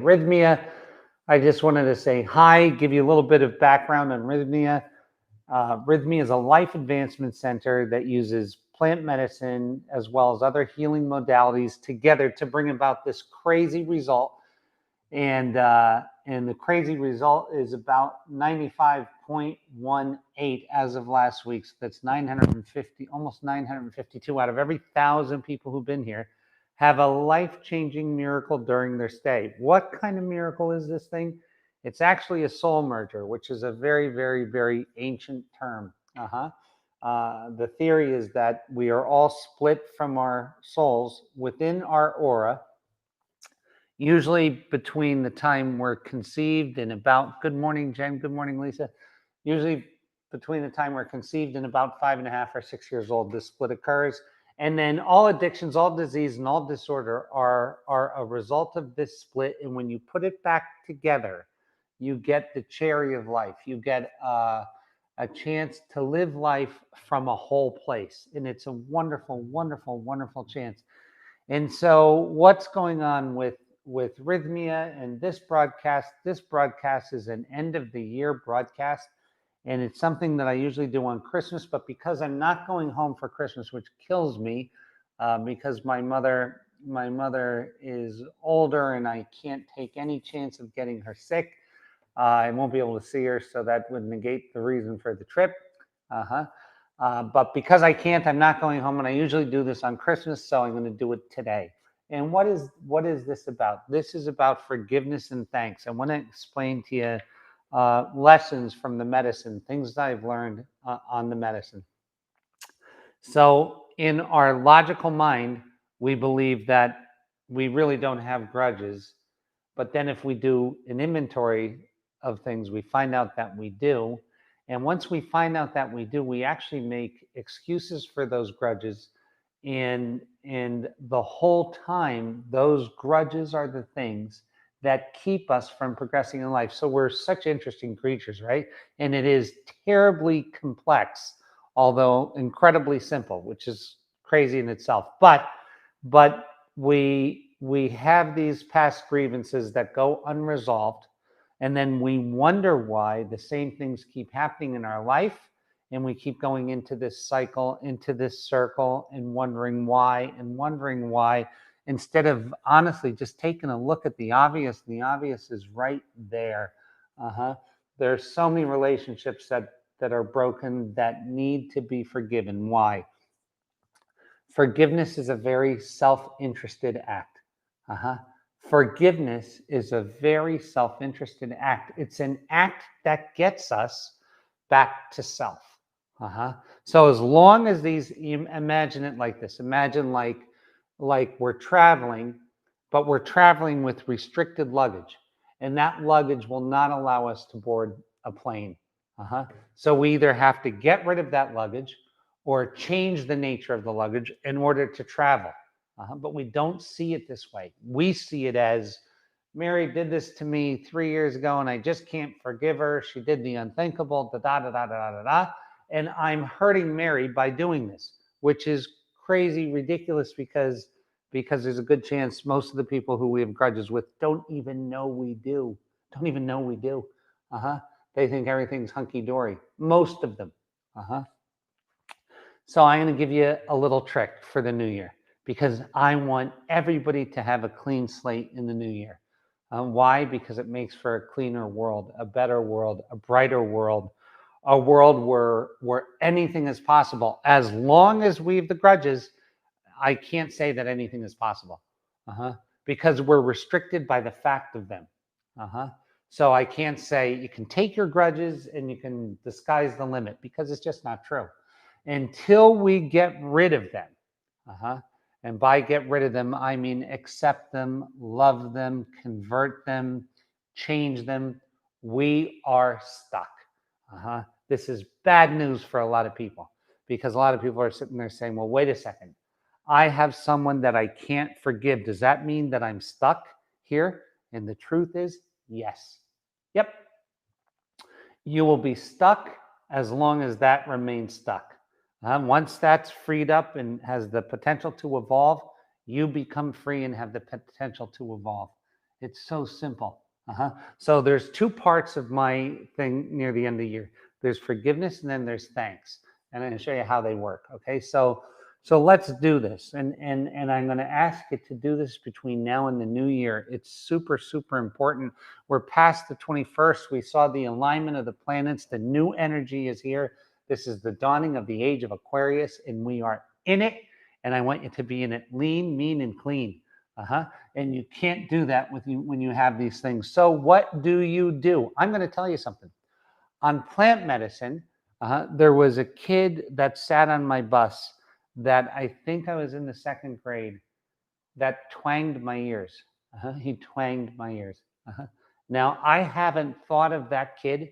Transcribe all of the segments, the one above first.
Rythmia. I just wanted to say hi, give you a little bit of background on Rythmia. Rythmia is a life advancement center that uses plant medicine as well as other healing modalities together to bring about this crazy result. And the crazy result is about 95.18 as of last week. So that's 950, almost 952 out of every 1,000 people who've been here have a life-changing miracle during their stay. What kind of miracle is this thing? It's actually a soul merger, which is a very, very, very ancient term. The theory is that we are all split from our souls within our aura, usually between the time we're conceived and about, good morning, Jen, good morning, Lisa. Usually between the time we're conceived and about 5.5 or 6 years old, this split occurs. And then all addictions, all disease, and all disorder are a result of this split. And when you put it back together, you get the cherry of life. You get a chance to live life from a whole place. And it's a wonderful, wonderful, wonderful chance. And so what's going on with Rythmia and this broadcast? This broadcast is an end of the year broadcast. And it's something that I usually do on Christmas, but because I'm not going home for Christmas, which kills me, because my mother is older and I can't take any chance of getting her sick. I won't be able to see her, so that would negate the reason for the trip. But because I can't, I'm not going home, and I usually do this on Christmas, so I'm going to do it today. And what is this about? This is about forgiveness and thanks. I want to explain to you lessons from the medicine, things that I've learned on the medicine. So in our logical mind, we believe that we really don't have grudges. But then if we do an inventory of things, we find out that we do. And once we find out that we do, we actually make excuses for those grudges. And the whole time, those grudges are the things that keep us from progressing in life. So we're such interesting creatures, right? And it is terribly complex, although incredibly simple, which is crazy in itself. But we have these past grievances that go unresolved, and then we wonder why the same things keep happening in our life, and we keep going into this cycle, into this circle, and wondering why, instead of honestly just taking a look at the obvious. The obvious is right there. There's so many relationships that are broken that need to be forgiven. Why? Forgiveness is a very self-interested act. Forgiveness is a very self-interested act. It's an act that gets us back to self. So as long as these, imagine it like this. Imagine like we're traveling, but we're traveling with restricted luggage, and that luggage will not allow us to board a plane. So we either have to get rid of that luggage or change the nature of the luggage in order to travel. But we don't see it this way. We see it as, Mary did this to me 3 years ago and I just can't forgive her. She did the unthinkable, and I'm hurting Mary by doing this, which is crazy, ridiculous, because there's a good chance most of the people who we have grudges with don't even know we do. They think everything's hunky-dory, most of them. So I'm going to give you a little trick for the new year, because I want everybody to have a clean slate in the new year. Why? Because it makes for a cleaner world, a better world, a brighter world, a world where anything is possible. As long as we have the grudges, I can't say that anything is possible, because we're restricted by the fact of them. So I can't say you can take your grudges and you can disguise the limit, because it's just not true. Until we get rid of them, and by get rid of them, I mean accept them, love them, convert them, change them, we are stuck. This is bad news for a lot of people, because a lot of people are sitting there saying, well, wait a second. I have someone that I can't forgive. Does that mean that I'm stuck here? And the truth is, yes. Yep. You will be stuck as long as that remains stuck. Once that's freed up and has the potential to evolve, you become free and have the potential to evolve. It's so simple. So there's two parts of my thing near the end of the year. There's forgiveness and then there's thanks. And I'm going to show you how they work. Okay. So let's do this. And I'm going to ask you to do this between now and the new year. It's super, super important. We're past the 21st. We saw the alignment of the planets. The new energy is here. This is the dawning of the age of Aquarius, and we are in it. And I want you to be in it lean, mean, and clean. And you can't do that with you when you have these things. So what do you do? I'm going to tell you something. On plant medicine, there was a kid that sat on my bus that I think I was in the second grade that twanged my ears. He twanged my ears. Now, I haven't thought of that kid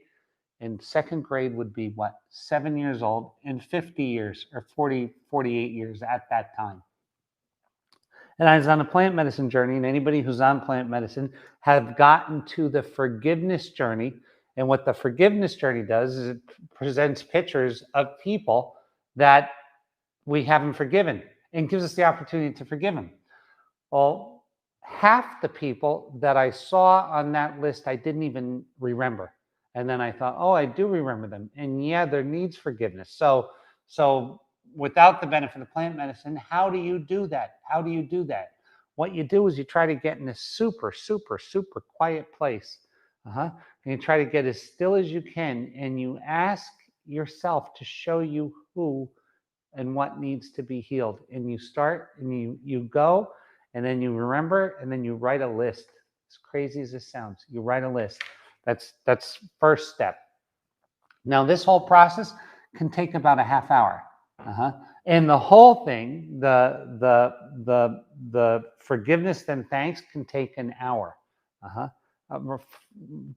in second grade would be what, 7 years old, in 50 years or 40, 48 years at that time. And I was on a plant medicine journey, and anybody who's on plant medicine have gotten to the forgiveness journey. And what the forgiveness journey does is it presents pictures of people that we haven't forgiven and gives us the opportunity to forgive them. Well, half the people that I saw on that list, I didn't even remember. And then I thought, oh, I do remember them. And yeah, there needs forgiveness. So without the benefit of plant medicine, how do you do that? How do you do that? What you do is you try to get in a super, super, super quiet place. And you try to get as still as you can. And you ask yourself to show you who and what needs to be healed. And you start and you go, and then you remember, and then you write a list. As crazy as this sounds, you write a list. That's first step. Now, this whole process can take about a half hour. And the whole thing, the forgiveness then thanks can take an hour.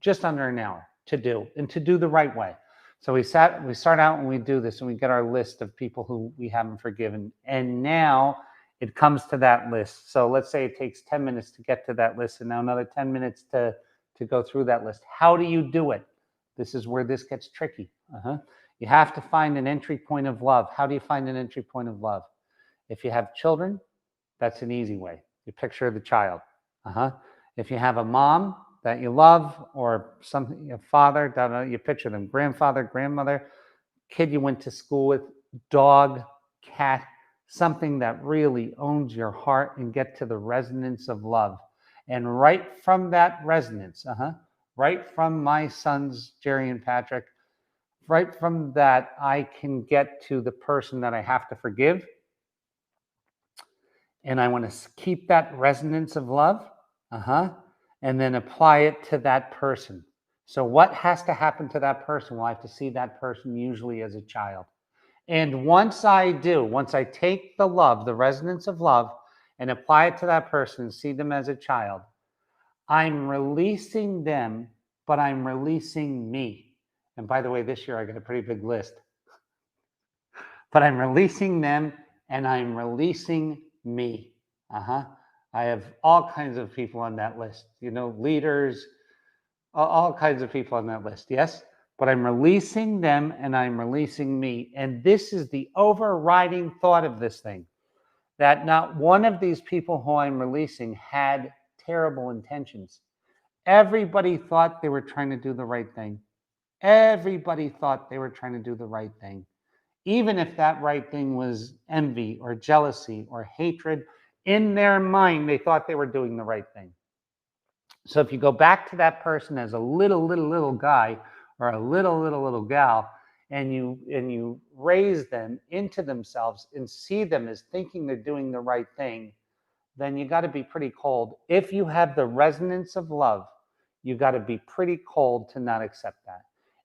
Just under an hour to do, and to do the right way. So we start out and we do this, and we get our list of people who we haven't forgiven. And now it comes to that list. So let's say it takes 10 minutes to get to that list, and now another 10 minutes to go through that list. How do you do it? This is where this gets tricky. You have to find an entry point of love. How do you find an entry point of love? If you have children, that's an easy way. You picture the child. If you have a mom that you love, or something, a father, you picture them, grandfather, grandmother, kid you went to school with, dog, cat, something that really owns your heart, and get to the resonance of love. And right from that resonance, right from my sons, Gerry and Patrick, right from that, I can get to the person that I have to forgive. And I want to keep that resonance of love, and then apply it to that person. So what has to happen to that person? Well, I have to see that person usually as a child. And once I take the love, the resonance of love, and apply it to that person, see them as a child, I'm releasing them, but I'm releasing me. And by the way, this year I got a pretty big list. But I'm releasing them, and I'm releasing me. I have all kinds of people on that list, leaders, all kinds of people on that list. Yes, but I'm releasing them, and I'm releasing me. And this is the overriding thought of this thing, that not one of these people who I'm releasing had terrible intentions. Everybody thought they were trying to do the right thing. Everybody thought they were trying to do the right thing. Even if that right thing was envy or jealousy or hatred, in their mind, they thought they were doing the right thing. So if you go back to that person as a little guy or a little gal, and you raise them into themselves and see them as thinking they're doing the right thing, then you got to be pretty cold. If you have the resonance of love, you got to be pretty cold to not accept that.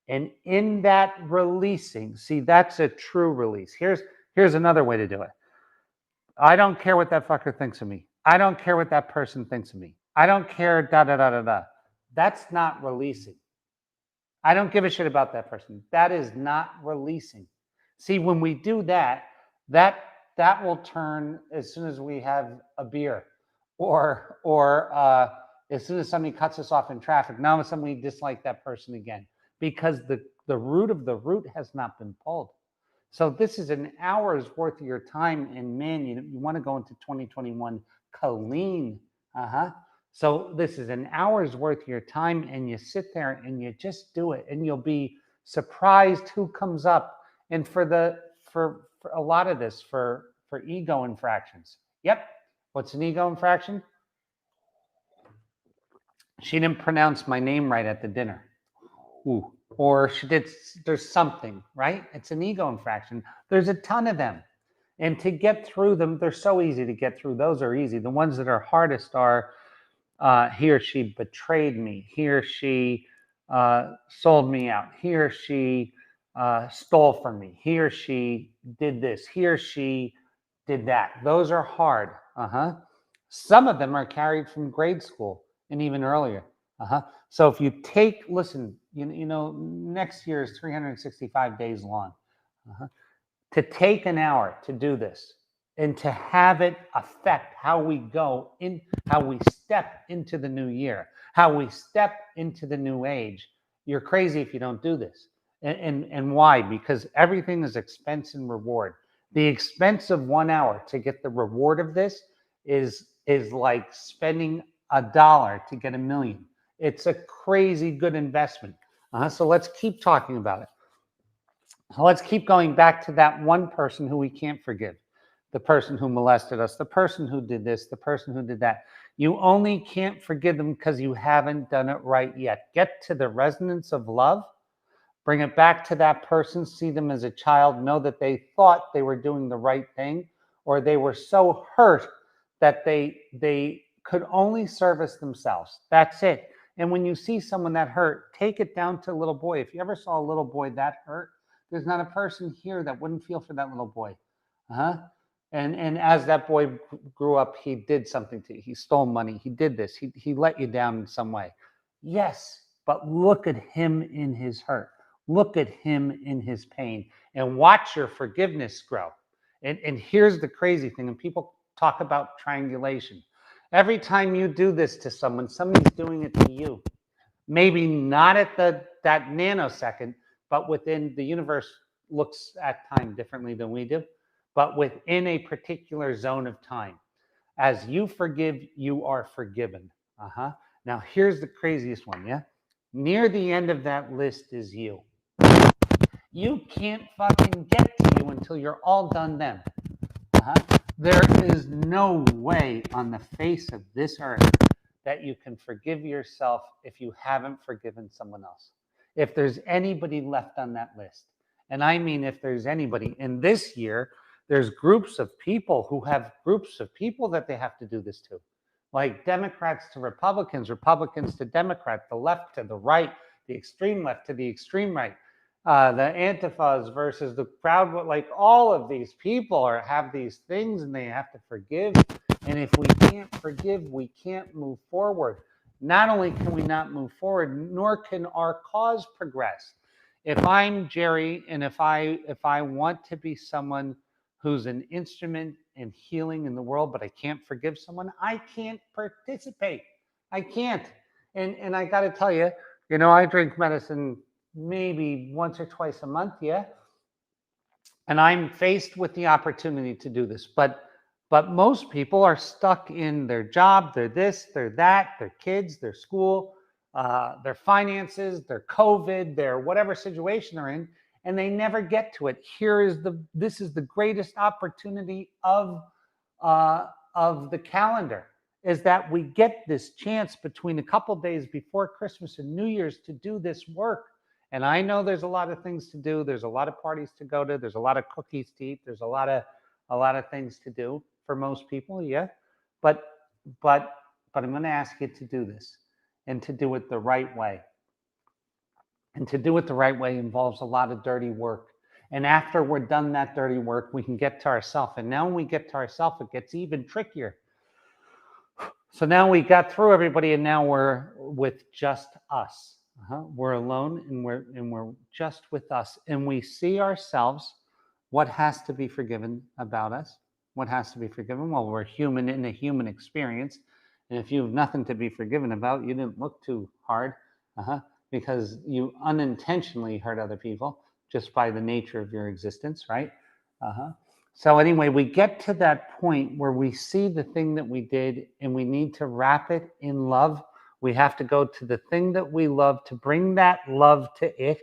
And in that releasing, see, that's a true release. Here's another way to do it. I don't care what that fucker thinks of me. I don't care what that person thinks of me. I don't care, da, da, da, da, da. That's not releasing. I don't give a shit about that person. That is not releasing. See, when we do that will turn as soon as we have a beer, or as soon as somebody cuts us off in traffic. Now somebody dislike that person again, because the root of the root has not been pulled. So this is an hour's worth of your time, and man, you want to go into 2021 clean. So this is an hour's worth of your time, and you sit there and you just do it, and you'll be surprised who comes up. And for a lot of this, for ego infractions. Yep. What's an ego infraction? She didn't pronounce my name right at the dinner. Ooh. Or she did, there's something, right? It's an ego infraction. There's a ton of them. And to get through them, they're so easy to get through. Those are easy. The ones that are hardest are he or she betrayed me. He or she sold me out. He or she stole from me. He or she did this. He or she did that. Those are hard. Some of them are carried from grade school and even earlier. So if you take, listen, you know, next year is 365 days long. To take an hour to do this and to have it affect how we go in, how we step into the new year, how we step into the new age. You're crazy if you don't do this. And why? Because everything is expense and reward. The expense of 1 hour to get the reward of this is like spending $1 to get $1 million. It's a crazy good investment. So let's keep talking about it. Let's keep going back to that one person who we can't forgive, the person who molested us, the person who did this, the person who did that. You only can't forgive them because you haven't done it right yet. Get to the resonance of love, bring it back to that person, see them as a child, know that they thought they were doing the right thing, or they were so hurt that they could only service themselves. That's it. And when you see someone that hurt, take it down to a little boy. If you ever saw a little boy that hurt, there's not a person here that wouldn't feel for that little boy. And as that boy grew up, he did something to you. He stole money. He did this. He let you down in some way. Yes, but look at him in his hurt. Look at him in his pain and watch your forgiveness grow. And here's the crazy thing, and people talk about triangulation. Every time you do this to someone, somebody's doing it to you. Maybe not at that nanosecond, but within the universe looks at time differently than we do, but within a particular zone of time. As you forgive, you are forgiven. Now, here's the craziest one, yeah? Near the end of that list is you. You can't fucking get to you until you're all done then. There is no way on the face of this earth that you can forgive yourself if you haven't forgiven someone else. If there's anybody left on that list, and I mean if there's anybody, in this year, there's groups of people who have groups of people that they have to do this to. Like Democrats to Republicans, Republicans to Democrats, the left to the right, the extreme left to the extreme right. The Antifas versus the Proud, like all of these people have these things and they have to forgive. And if we can't forgive, we can't move forward. Not only can we not move forward, nor can our cause progress. If I'm Gerry, and if I want to be someone who's an instrument in healing in the world, but I can't forgive someone, I can't participate. I can't. And I got to tell you, you know, I drink medicine maybe once or twice a month, yeah. And I'm faced with the opportunity to do this, but most people are stuck in their job, their this, their that, their kids, their school, their finances, their COVID, their whatever situation they're in, and they never get to it. This is the greatest opportunity of the calendar, is that we get this chance between a couple days before Christmas and New Year's to do this work. And I know there's a lot of things to do. There's a lot of parties to go to. There's a lot of cookies to eat. There's a lot of things to do for most people, yeah. But I'm going to ask you to do this, and to do it the right way. And to do it the right way involves a lot of dirty work. And after we're done that dirty work, we can get to ourselves. And now when we get to ourselves, it gets even trickier. So now we got through everybody, and now we're with just us. We're alone, and we're just with us, and we see ourselves. What has to be forgiven about us? What has to be forgiven? Well, we're human in a human experience, and if you have nothing to be forgiven about, you didn't look too hard, because you unintentionally hurt other people just by the nature of your existence, right? So anyway, we get to that point where we see the thing that we did and we need to wrap it in love. We have to go to the thing that we love to bring that love to it,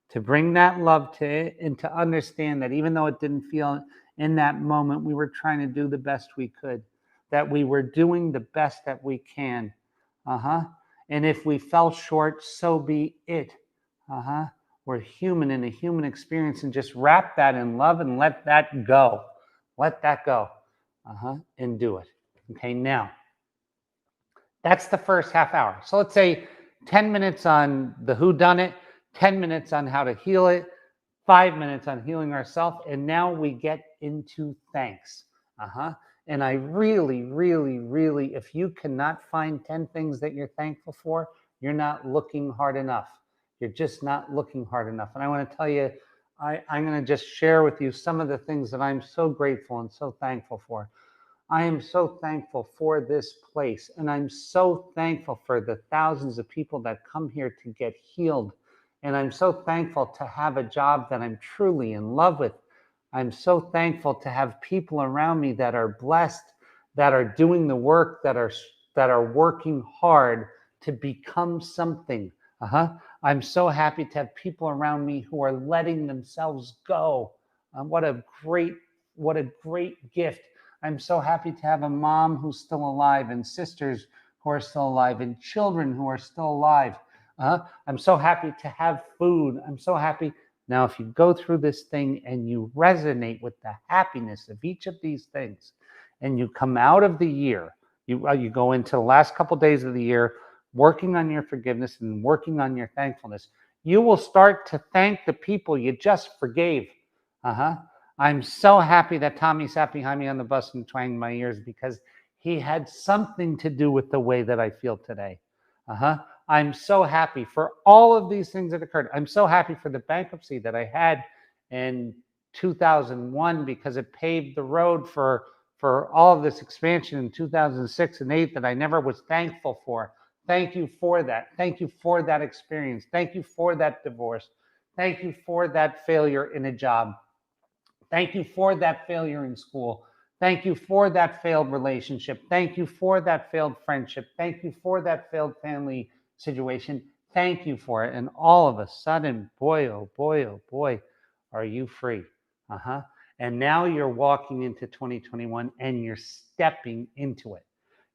to bring that love to it, and to understand that even though it didn't feel in that moment, we were trying to do the best we could, that we were doing the best that we can. And if we fell short, so be it. We're human in a human experience, and just wrap that in love and let that go. Let that go. And do it. Okay, now, that's the first half hour. So let's say 10 minutes on the whodunit, 10 minutes on how to heal it, 5 minutes on healing ourselves, and now we get into thanks. And I really, really, really, if you cannot find 10 things that you're thankful for, you're not looking hard enough. You're just not looking hard enough. And I want to tell you, I'm going to just share with you some of the things that I'm so grateful and so thankful for. I am so thankful for this place, and I'm so thankful for the thousands of people that come here to get healed. And I'm so thankful to have a job that I'm truly in love with. I'm so thankful to have people around me that are blessed, that are doing the work, that are working hard to become something. I'm so happy to have people around me who are letting themselves go. What a great gift. I'm so happy to have a mom who's still alive, and sisters who are still alive, and children who are still alive. I'm so happy to have food. I'm so happy. Now, if you go through this thing and you resonate with the happiness of each of these things, and you come out of the year, you go into the last couple of days of the year, working on your forgiveness and working on your thankfulness, you will start to thank the people you just forgave. I'm so happy that Tommy sat behind me on the bus and twanged my ears, because he had something to do with the way that I feel today. I'm so happy for all of these things that occurred. I'm so happy for the bankruptcy that I had in 2001, because it paved the road for all of this expansion in 2006 and 8 that I never was thankful for. Thank you for that. Thank you for that experience. Thank you for that divorce. Thank you for that failure in a job. Thank you for that failure in school. Thank you for that failed relationship. Thank you for that failed friendship. Thank you for that failed family situation. Thank you for it. And all of a sudden, boy, oh boy, oh boy, are you free. And now you're walking into 2021 and you're stepping into it.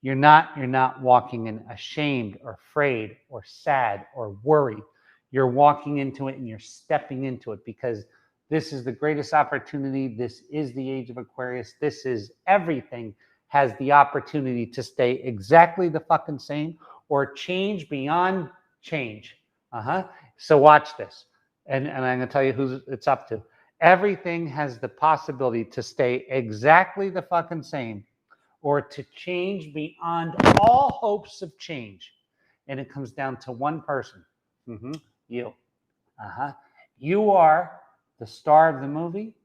You're not walking in ashamed or afraid or sad or worried. You're walking into it and you're stepping into it, because this is the greatest opportunity. This is the age of Aquarius. This is everything has the opportunity to stay exactly the fucking same or change beyond change. So watch this. And I'm going to tell you who it's up to. Everything has the possibility to stay exactly the fucking same or to change beyond all hopes of change. And it comes down to one person. You. You are the star of the movie.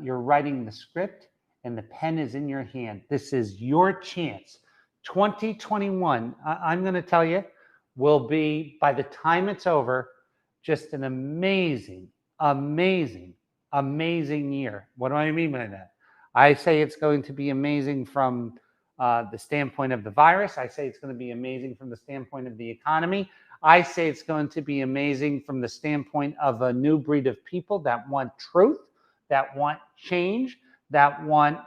You're writing the script, and the pen is in your hand. This is your chance. 2021, I'm going to tell you, will be, by the time it's over, just an amazing, amazing, amazing year. What do I mean by that? I say it's going to be amazing from the standpoint of the virus. I say it's going to be amazing from the standpoint of the economy. I say it's going to be amazing from the standpoint of a new breed of people that want truth, that want change, that want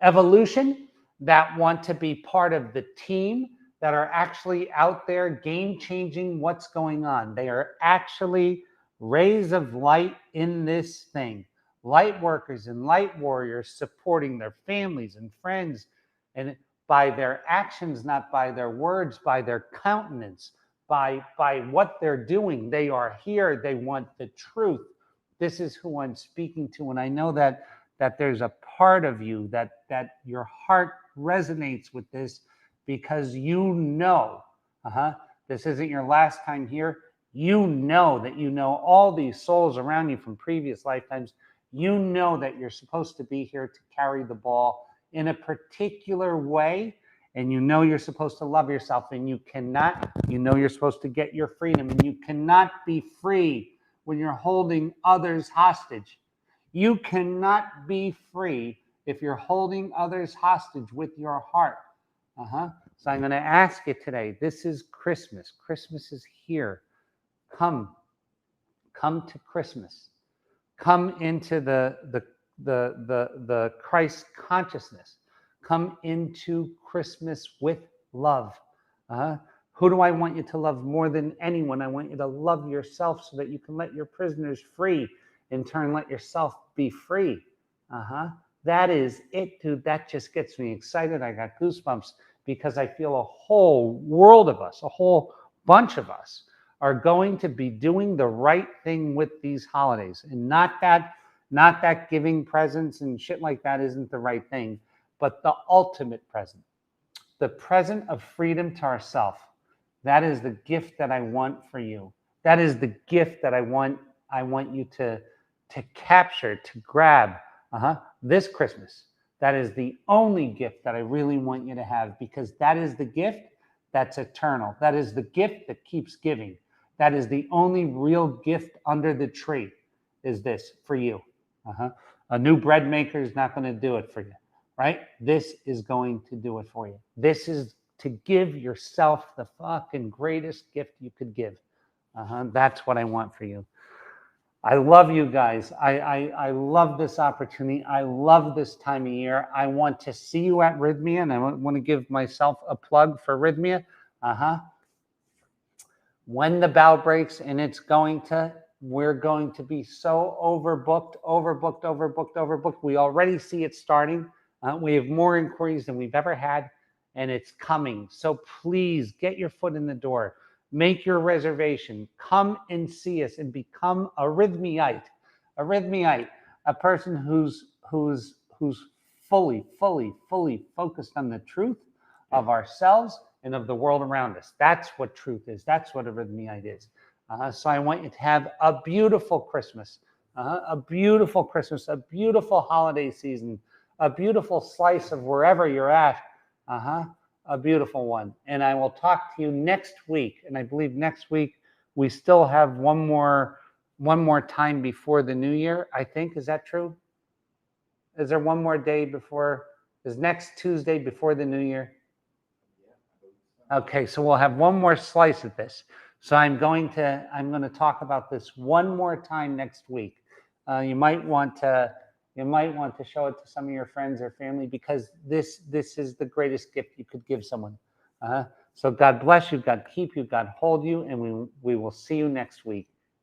evolution, that want to be part of the team, that are actually out there game changing what's going on. They are actually rays of light in this thing. Light workers and light warriors supporting their families and friends, and by their actions, not by their words, by their countenance, by what they're doing. They are here. They want the truth. This is who I'm speaking to. And I know that there's a part of you that your heart resonates with this, because you know, this isn't your last time here. You know that you know all these souls around you from previous lifetimes. You know that you're supposed to be here to carry the ball in a particular way, and you know you're supposed to love yourself, and you know you're supposed to get your freedom, and you cannot be free when you're holding others hostage. You cannot be free if you're holding others hostage with your heart. So I'm going to ask you today. This is Christmas. Christmas is here. Come to Christmas. Come into the Christ consciousness. Come into Christmas with love. Who do I want you to love more than anyone? I want you to love yourself so that you can let your prisoners free. In turn, let yourself be free. That is it, dude. That just gets me excited. I got goosebumps because I feel a whole world of us, a whole bunch of us are going to be doing the right thing with these holidays. And not that giving presents and shit like that isn't the right thing, but the ultimate present, the present of freedom to ourselves. That is the gift that I want for you. That is the gift that I want you to capture, to grab this Christmas. That is the only gift that I really want you to have, because that is the gift that's eternal. That is the gift that keeps giving. That is the only real gift under the tree, is this for you. A new bread maker is not going to do it for you, right? This is going to do it for you. This is to give yourself the fucking greatest gift you could give. That's what I want for you. I love you guys. I love this opportunity. I love this time of year. I want to see you at Rythmia, and I want to give myself a plug for Rythmia. When the bell breaks, and we're going to be so overbooked. We already see it starting. We have more inquiries than we've ever had, and it's coming. So please get your foot in the door. Make your reservation. Come and see us and become a Rythmiite. A person who's fully focused on the truth of ourselves and of the world around us. That's what truth is. That's what a Rythmiite is. So I want you to have a beautiful Christmas, a beautiful Christmas, a beautiful holiday season, a beautiful slice of wherever you're at. A beautiful one. And I will talk to you next week. And I believe next week we still have one more time before the new year, I think. Is that true? Is there one more day before? Is next Tuesday before the new year? Okay, so we'll have one more slice of this. So I'm going to talk about this one more time next week. You might want to show it to some of your friends or family, because this is the greatest gift you could give someone. So God bless you, God keep you, God hold you, and we will see you next week.